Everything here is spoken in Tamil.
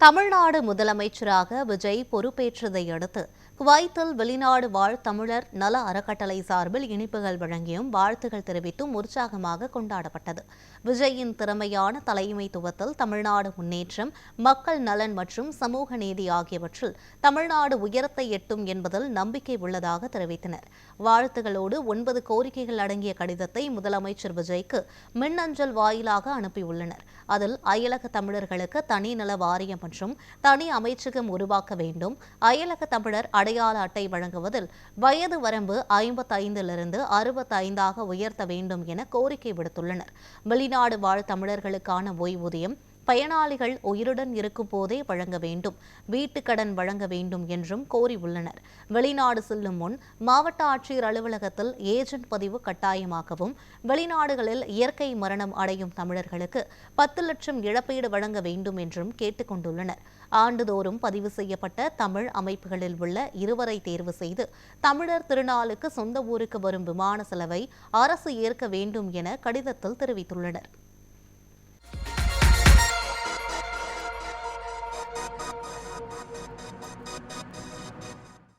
தமிழ்நாடு முதலமைச்சராக விஜய் பொறுப்பேற்றதை அடுத்து குவைத்தில் வெளிநாடு வாழ் தமிழர் நல அறக்கட்டளை சார்பில் இனிப்புகள் வழங்கியும் வாழ்த்துகள் தெரிவித்தும் உற்சாகமாக கொண்டாடப்பட்டது. விஜயின் திறமையான தலைமைத்துவத்தில் தமிழ்நாடு முன்னேற்றம், மக்கள் நலன் மற்றும் சமூக நீதி ஆகியவற்றில் தமிழ்நாடு உயரத்தை எட்டும் என்பதில் நம்பிக்கை உள்ளதாக தெரிவித்தனர். வாழ்த்துகளோடு 9 கோரிக்கைகள் அடங்கிய கடிதத்தை முதலமைச்சர் விஜய்க்கு மின்னஞ்சல் வாயிலாக அனுப்பியுள்ளனர். அதில் அயலக தமிழர்களுக்கு தனி நல வாரியம் மற்றும் தனி அமைச்சகம் உருவாக்க வேண்டும், அயலக தமிழர் அடையாள அட்டை வழங்குவதில் வயது வரம்பு 55லிருந்து 65ஆக உயர்த்த வேண்டும் என கோரிக்கை விடுத்துள்ளனர். வெளிநாடு வாழ் தமிழர்களுக்கான ஓய்வூதியம் பயனாளிகள் உயிருடன் இருக்கும் போதே வழங்க வேண்டும், வீட்டுக்கடன் வழங்க வேண்டும் என்றும் கோரியுள்ளனர். வெளிநாடு செல்லும் முன் மாவட்ட ஆட்சியர் அலுவலகத்தில் ஏஜென்ட் பதிவு கட்டாயமாகவும், வெளிநாடுகளில் இயற்கை மரணம் அடையும் தமிழர்களுக்கு 10 லட்சம் இழப்பீடு வழங்க வேண்டும் என்றும் கேட்டுக் கொண்டுள்ளனர். ஆண்டுதோறும் பதிவு செய்யப்பட்ட தமிழ் அமைப்புகளில் உள்ள 2 தேர்வு செய்து தமிழர் திருநாளுக்கு சொந்த ஊருக்கு வரும் விமான செலவை அரசு ஏற்க வேண்டும் என கடிதத்தில் தெரிவித்துள்ளனர்.